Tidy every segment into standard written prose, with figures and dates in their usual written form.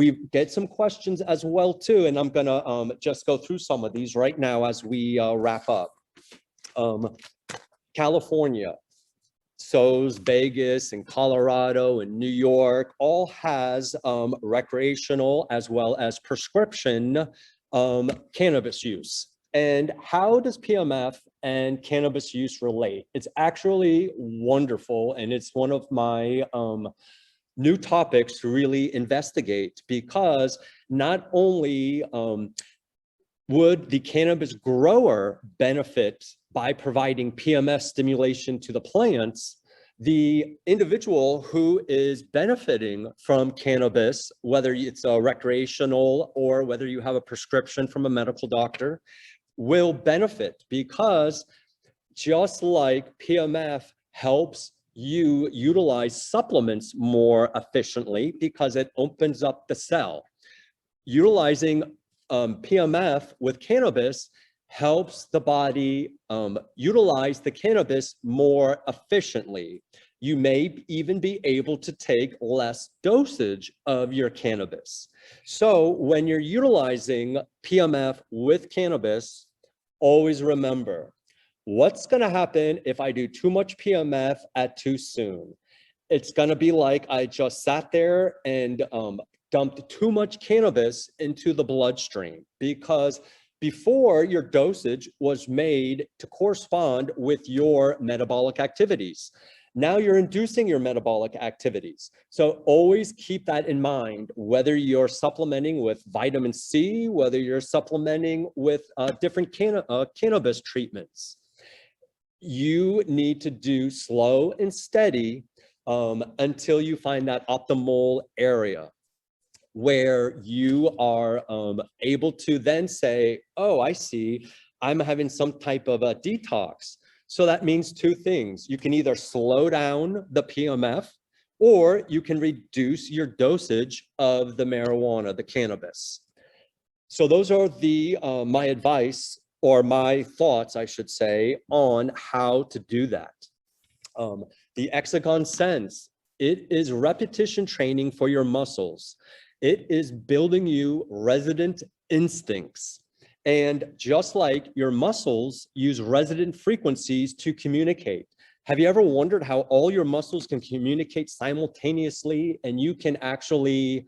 we get some questions as well too, and I'm gonna just go through some of these right now as we wrap up. California, so Vegas and Colorado and New York all has recreational as well as prescription cannabis use. And how does PMF and cannabis use relate? It's actually wonderful, and it's one of my new topics to really investigate, because not only would the cannabis grower benefit by providing PMF stimulation to the plants, the individual who is benefiting from cannabis, whether it's a recreational or whether you have a prescription from a medical doctor, will benefit, because just like PMF helps you utilize supplements more efficiently because it opens up the cell, utilizing PMF with cannabis helps the body utilize the cannabis more efficiently. You may even be able to take less dosage of your cannabis. So when you're utilizing PMF with cannabis, always remember, what's going to happen if I do too much PMF at too soon? It's going to be like I just sat there and dumped too much cannabis into the bloodstream, because before, your dosage was made to correspond with your metabolic activities. Now you're inducing your metabolic activities. So always keep that in mind, whether you're supplementing with vitamin C, whether you're supplementing with different cannabis treatments. You need to do slow and steady until you find that optimal area where you are able to then say, oh, I see, I'm having some type of a detox. So that means two things. You can either slow down the PMF, or you can reduce your dosage of the marijuana, the cannabis. So those are the my advice, or my thoughts, I should say, on how to do that. The Hexagon Sense, it is repetition training for your muscles. It is building you resident instincts. And just like your muscles use resonant frequencies to communicate. Have you ever wondered how all your muscles can communicate simultaneously, and you can actually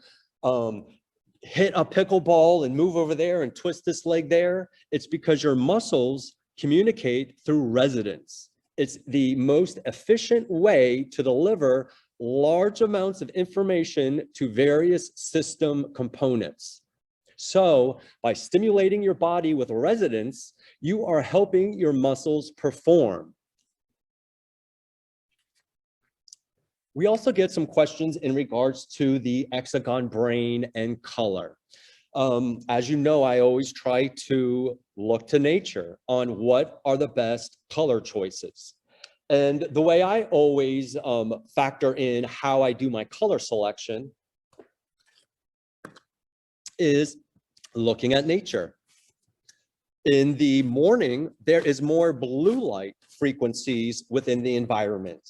hit a pickleball and move over there and twist this leg there? It's because your muscles communicate through resonance. It's the most efficient way to deliver large amounts of information to various system components. So by stimulating your body with resonance, you are helping your muscles perform. We also get some questions in regards to the hexagon brain and color. As you know, I always try to look to nature on what are the best color choices. And the way I always factor in how I do my color selection is looking at nature. In the morning, there is more blue light frequencies within the environment.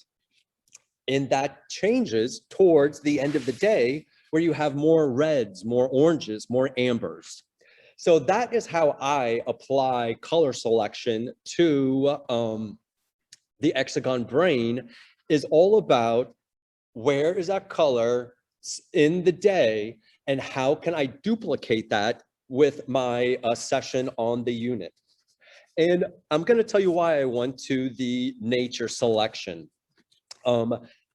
And that changes towards the end of the day, where you have more reds, more oranges, more ambers. So that is how I apply color selection to the hexagon brain. Is all about where is that color in the day, and how can I duplicate that with my session on the unit. And I'm going to tell you why I went to the nature selection.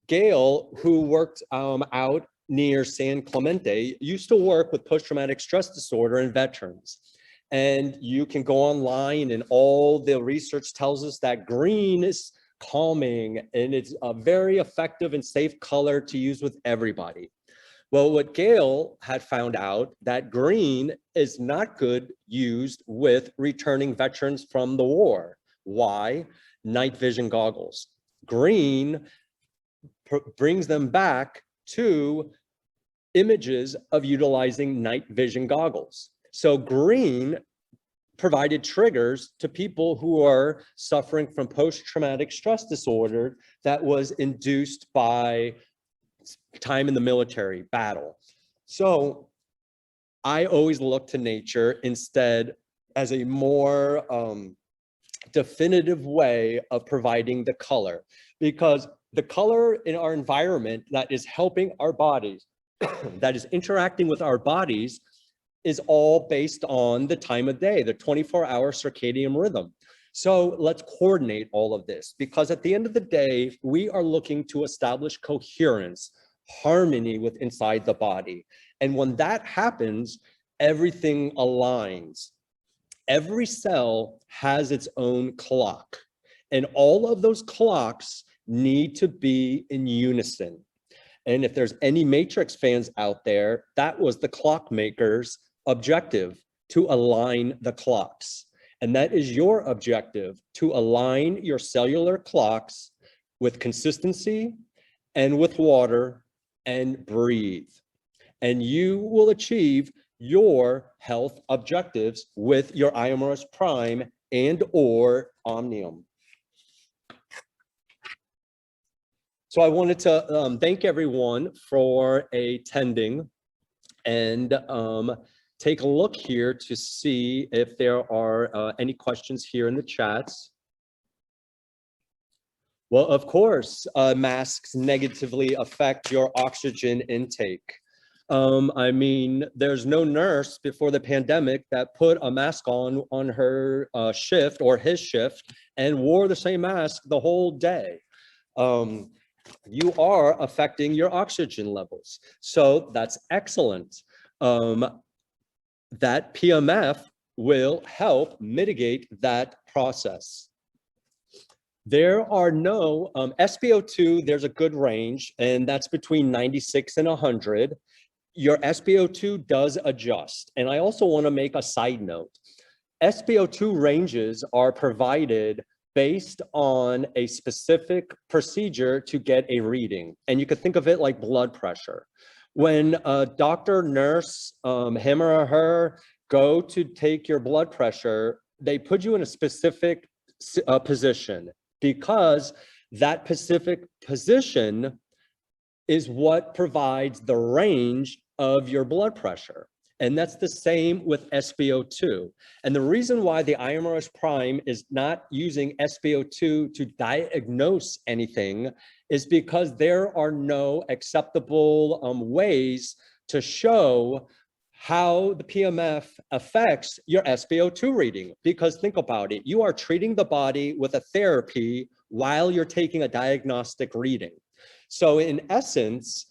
Gail, who worked out near San Clemente, used to work with post-traumatic stress disorder and veterans. And you can go online, and all the research tells us that green is calming, and it's a very effective and safe color to use with everybody. Well, what Gail had found out, that green is not good used with returning veterans from the war. Why? Night vision goggles. Green brings them back to images of utilizing night vision goggles. So green provided triggers to people who are suffering from post-traumatic stress disorder that was induced by time in the military, battle. So I always look to nature instead as a more definitive way of providing the color, because the color in our environment that is helping our bodies, that is interacting with our bodies, is all based on the time of day, the 24-hour circadian rhythm. So let's coordinate all of this, because at the end of the day, we are looking to establish coherence, harmony with inside the body. And when that happens, everything aligns. Every cell has its own clock, and all of those clocks need to be in unison. And if there's any Matrix fans out there, that was the clockmaker's objective, to align the clocks. And that is your objective, to align your cellular clocks with consistency and with water, and breathe. And you will achieve your health objectives with your Iomeros Prime and or Omnium. So I wanted to thank everyone for attending, and take a look here to see if there are any questions here in the chats. Well, of course, masks negatively affect your oxygen intake. I mean, there's no nurse before the pandemic that put a mask on her shift or his shift and wore the same mask the whole day. You are affecting your oxygen levels. So that's excellent. That PMF will help mitigate that process. There are no, SpO2, there's a good range, and that's between 96 and 100. Your SpO2 does adjust. And I also want to make a side note. SpO2 ranges are provided based on a specific procedure to get a reading. And you could think of it like blood pressure. When a doctor, nurse, him or her, go to take your blood pressure, they put you in a specific position, because that specific position is what provides the range of your blood pressure. And that's the same with SpO2. And the reason why the Iomeros Prime is not using SpO2 to diagnose anything is because there are no acceptable ways to show how the PMF affects your SpO2 reading. Because think about it, you are treating the body with a therapy while you're taking a diagnostic reading. So in essence,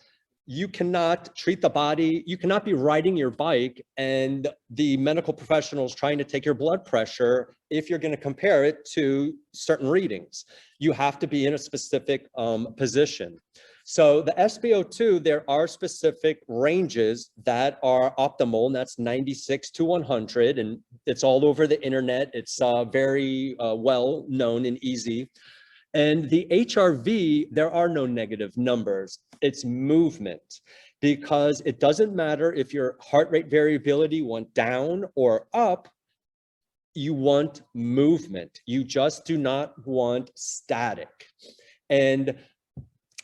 you cannot treat the body, you cannot be riding your bike and the medical professionals trying to take your blood pressure if you're going to compare it to certain readings. You have to be in a specific position. So the SpO2, there are specific ranges that are optimal, and that's 96 to 100, and it's all over the internet. It's very well known and easy. And the HRV, there are no negative numbers. It's movement, because it doesn't matter if your heart rate variability went down or up, you want movement. You just do not want static. And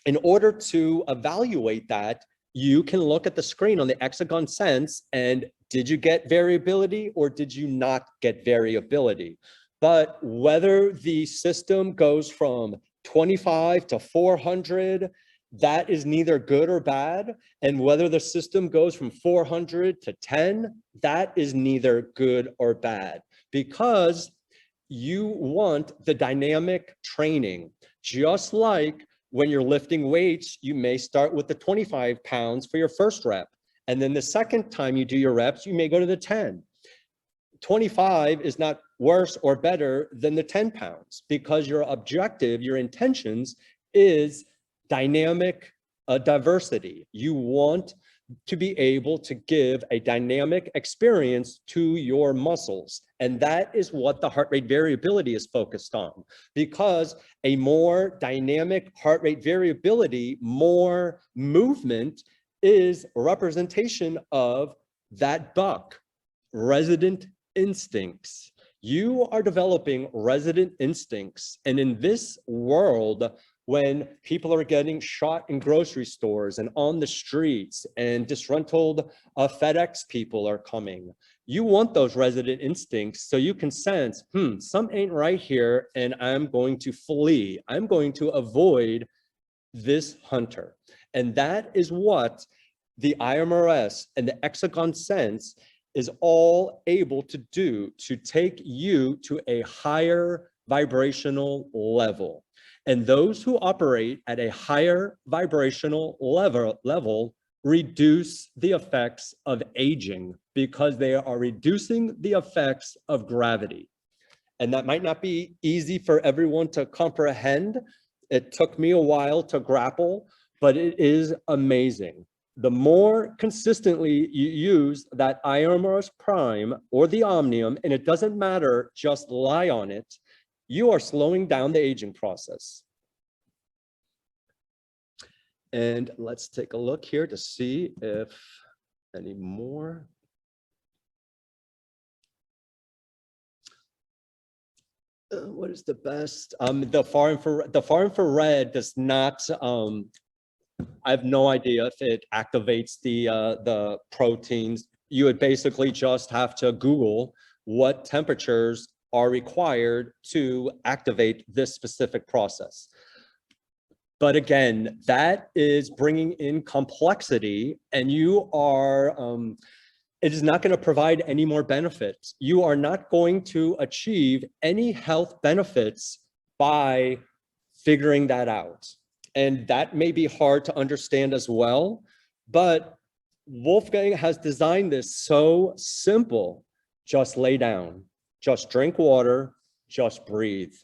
in order to evaluate that, you can look at the screen on the Hexagon Sense and did you get variability or did you not get variability? But whether the system goes from 25 to 400, that is neither good or bad. And whether the system goes from 400 to 10, that is neither good or bad, because you want the dynamic training. Just like when you're lifting weights, you may start with the 25 pounds for your first rep. And then the second time you do your reps, you may go to the 10. 25 is not worse or better than the 10 pounds, because your objective, your intentions is dynamic diversity. You want to be able to give a dynamic experience to your muscles. And that is what the heart rate variability is focused on, because a more dynamic heart rate variability, more movement, is a representation of that buck, resident instincts. You are developing resident instincts. And in this world, when people are getting shot in grocery stores and on the streets and disgruntled FedEx people are coming. You want those resident instincts so you can sense, some ain't right here and I'm going to flee. I'm going to avoid this hunter. And that is what the IMRS and the hexagon sense is all able to do, to take you to a higher vibrational level. And those who operate at a higher vibrational level reduce the effects of aging because they are reducing the effects of gravity. And that might not be easy for everyone to comprehend. It took me a while to grapple, but it is amazing. The more consistently you use that IMRS prime or the omnium, and it doesn't matter, just lie on it, you are slowing down the aging process. And let's take a look here to see if any more. What is the best? The far infrared does not, I have no idea if it activates the proteins. You would basically just have to Google what temperatures are required to activate this specific process. But again, that is bringing in complexity, and you are, it is not going to provide any more benefits. You are not going to achieve any health benefits by figuring that out. And that may be hard to understand as well, but Wolfgang has designed this so simple. Just lay down, just drink water, just breathe.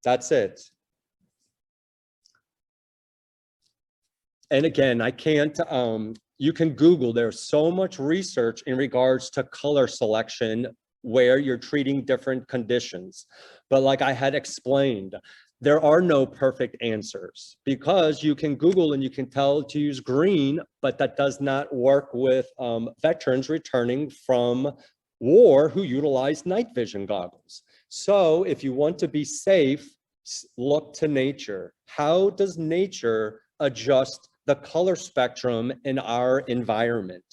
That's it. And again, I can't, you can Google, there's so much research in regards to color selection where you're treating different conditions. But like I had explained, there are no perfect answers because you can Google and you can tell to use green, but that does not work with veterans returning from war who utilize night vision goggles. So if you want to be safe, look to nature. How does nature adjust the color spectrum in our environment?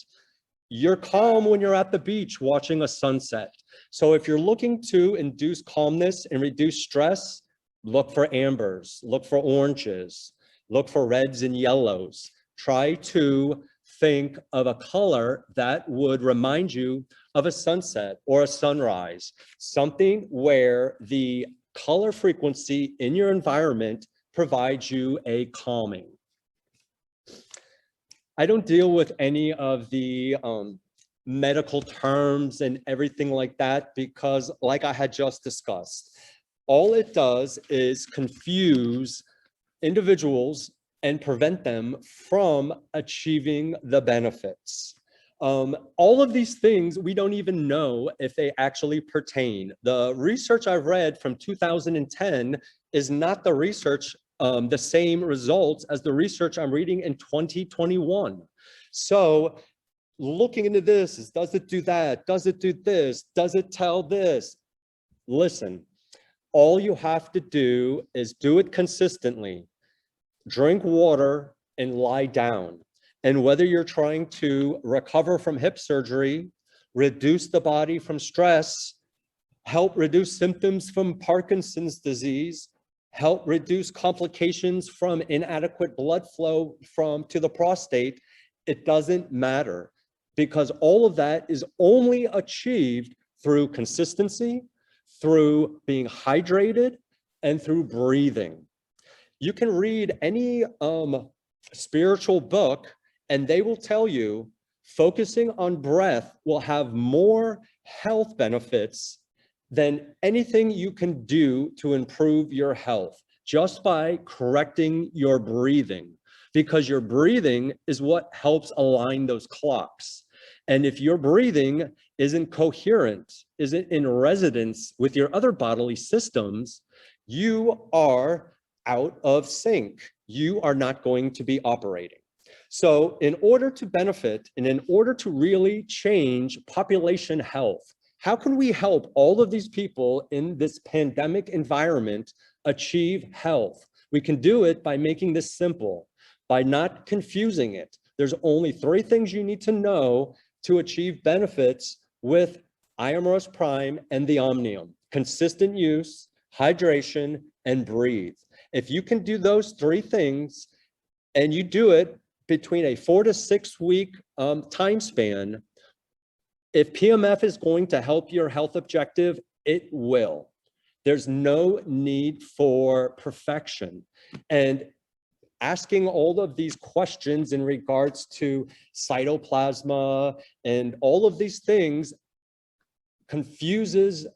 You're calm when you're at the beach watching a sunset. So if you're looking to induce calmness and reduce stress, look for ambers, look for oranges, look for reds and yellows. Try to think of a color that would remind you of a sunset or a sunrise, something where the color frequency in your environment provides you a calming. I don't deal with any of the medical terms and everything like that because, like I had just discussed, all it does is confuse individuals and prevent them from achieving the benefits. All of these things, we don't even know if they actually pertain. The research I've read from 2010 is not the research, the same results as the research I'm reading in 2021. So looking into this is, does it do that? Does it do this? Does it tell this? Listen, all you have to do is do it consistently. Drink water and lie down. And whether you're trying to recover from hip surgery, reduce the body from stress, help reduce symptoms from Parkinson's disease, help reduce complications from inadequate blood flow to the prostate, it doesn't matter because all of that is only achieved through consistency, through being hydrated, and through breathing. You can read any spiritual book and they will tell you focusing on breath will have more health benefits than anything you can do to improve your health just by correcting your breathing, because your breathing is what helps align those clocks. And if your breathing isn't coherent, isn't in resonance with your other bodily systems, you are out of sync. You are not going to be operating. So in order to benefit and in order to really change population health, how can we help all of these people in this pandemic environment achieve health? We can do it by making this simple, by not confusing it. There's only 3 things you need to know to achieve benefits with Iomeros Prime and the Omnium: consistent use, hydration, and breathe. If you can do those 3 things and you do it between a 4 to 6 week time span, if PMF is going to help your health objective, it will. There's no need for perfection. And asking all of these questions in regards to cytoplasma and all of these things confuses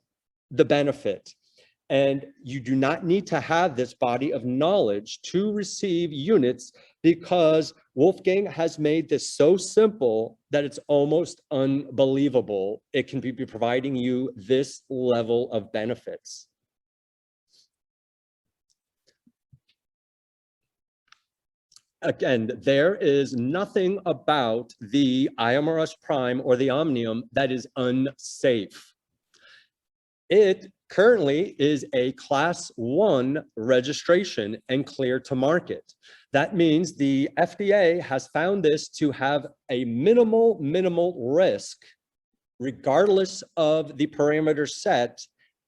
the benefit. And you do not need to have this body of knowledge to receive units, because Wolfgang has made this so simple that it's almost unbelievable. It can be providing you this level of benefits. Again, there is nothing about the Iomeros Prime or the Omnium that is unsafe. It currently is a class 1 registration and clear to market. That means the FDA has found this to have a minimal risk, regardless of the parameters set,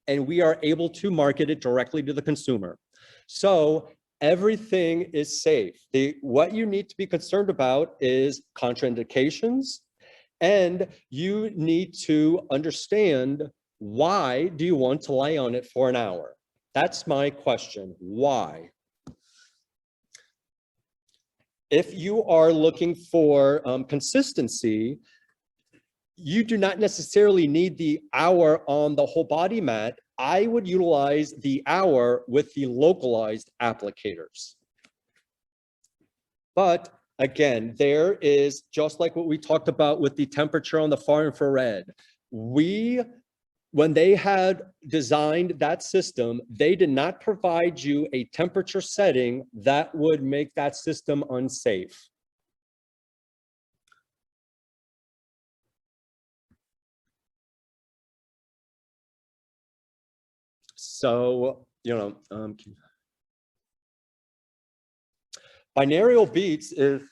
and we are able to market it directly to the consumer. So everything is safe. What you need to be concerned about is contraindications, and you need to understand, why do you want to lay on it for an hour? That's my question. Why? If you are looking for consistency, you do not necessarily need the hour on the whole body mat. I would utilize the hour with the localized applicators. But again, there is, just like what we talked about with the temperature on the far infrared, when they had designed that system, they did not provide you a temperature setting that would make that system unsafe. So, binaural beats is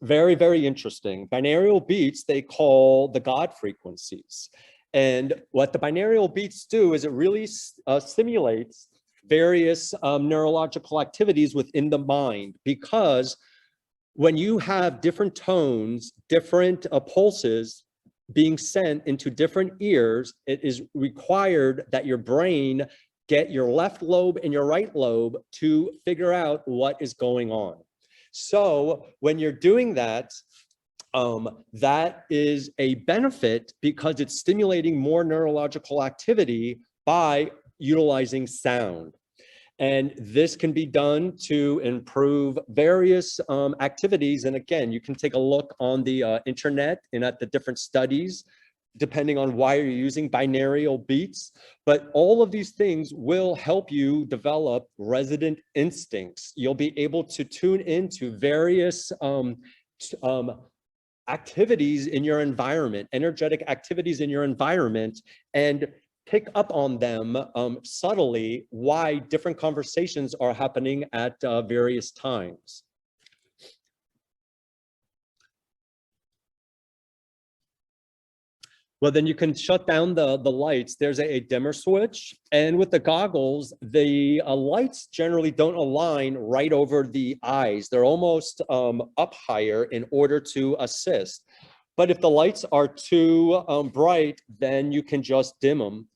very interesting. Binaural beats, they call the God frequencies. And what the binaural beats do is it really stimulates various neurological activities within the mind, because when you have different tones, different pulses being sent into different ears, it is required that your brain get your left lobe and your right lobe to figure out what is going on. So when you're doing that, that is a benefit, because it's stimulating more neurological activity by utilizing sound. And this can be done to improve various activities. And again, you can take a look on the internet and at the different studies, depending on why you're using binaural beats. But all of these things will help you develop resident instincts. You'll be able to tune into various activities in your environment, energetic activities in your environment, and pick up on them subtly, why different conversations are happening at various times. Well, then you can shut down the lights. There's a dimmer switch. And with the goggles, the lights generally don't align right over the eyes. They're almost up higher in order to assist. But if the lights are too bright, then you can just dim them.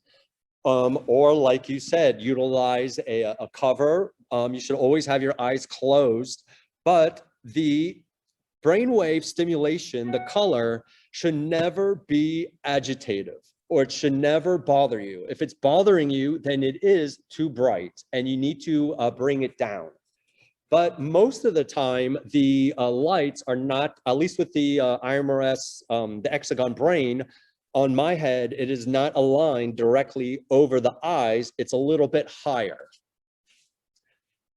Or like you said, utilize a cover. You should always have your eyes closed. But the brainwave stimulation, the color, should never be agitative, or it should never bother you. If it's bothering you, then it is too bright and you need to bring it down. But most of the time, the lights are not, at least with the IMRS, the Hexagon brain, on my head, it is not aligned directly over the eyes. It's a little bit higher.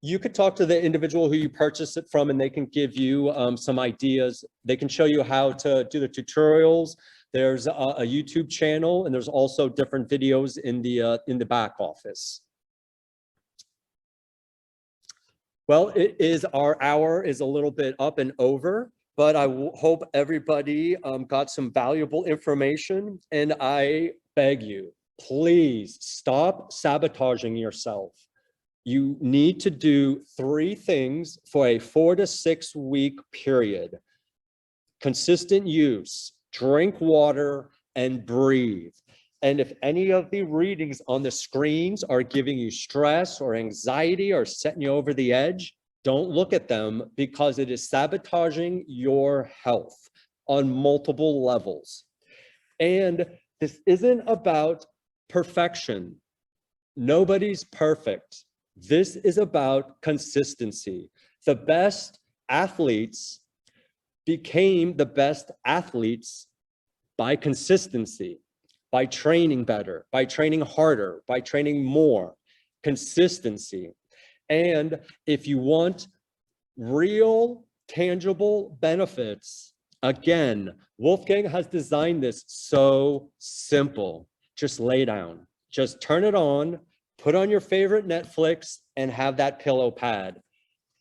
You could talk to the individual who you purchase it from, and they can give you some ideas. They can show you how to do the tutorials. There's a YouTube channel, and there's also different videos in the back office. Well, it is, our hour is a little bit up and over, but I hope everybody got some valuable information. And I beg you, please stop sabotaging yourself. You need to do 3 things for a 4 to 6 week period. Consistent use, drink water, and breathe. And if any of the readings on the screens are giving you stress or anxiety or setting you over the edge, don't look at them, because it is sabotaging your health on multiple levels. And this isn't about perfection. Nobody's perfect. This is about consistency. The best athletes became the best athletes by consistency, by training better, by training harder, by training more. Consistency. And if you want real, tangible benefits, again, Wolfgang has designed this so simple. Just lay down, just turn it on, put on your favorite Netflix, and have that pillow pad.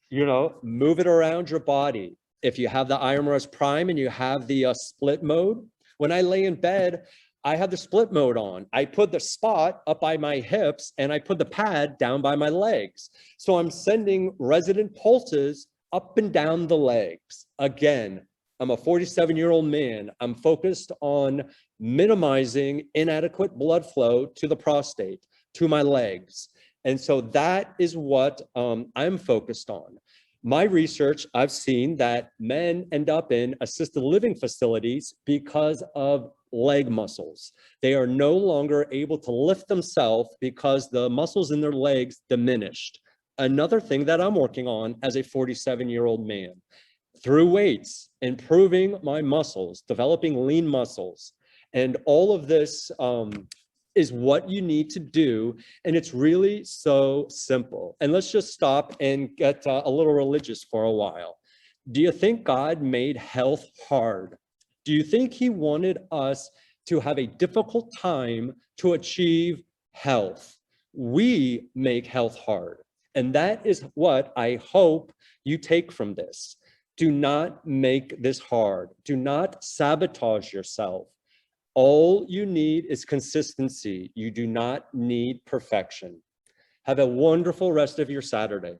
You know, move it around your body. If you have the iRest Prime and you have the split mode, when I lay in bed, I have the split mode on. I put the spot up by my hips and I put the pad down by my legs. So I'm sending resonant pulses up and down the legs. Again, I'm a 47-year-old man. I'm focused on minimizing inadequate blood flow to the prostate, to my legs. And so that is what I'm focused on. My research, I've seen that men end up in assisted living facilities because of leg muscles. They are no longer able to lift themselves because the muscles in their legs diminished. Another thing that I'm working on as a 47-year-old man, through weights, improving my muscles, developing lean muscles, and all of this is what you need to do. And it's really so simple. And let's just stop and get a little religious for a while. Do you think God made health hard? Do you think he wanted us to have a difficult time to achieve health? We make health hard. And that is what I hope you take from this. Do not make this hard. Do not sabotage yourself. All you need is consistency. You do not need perfection. Have a wonderful rest of your Saturday.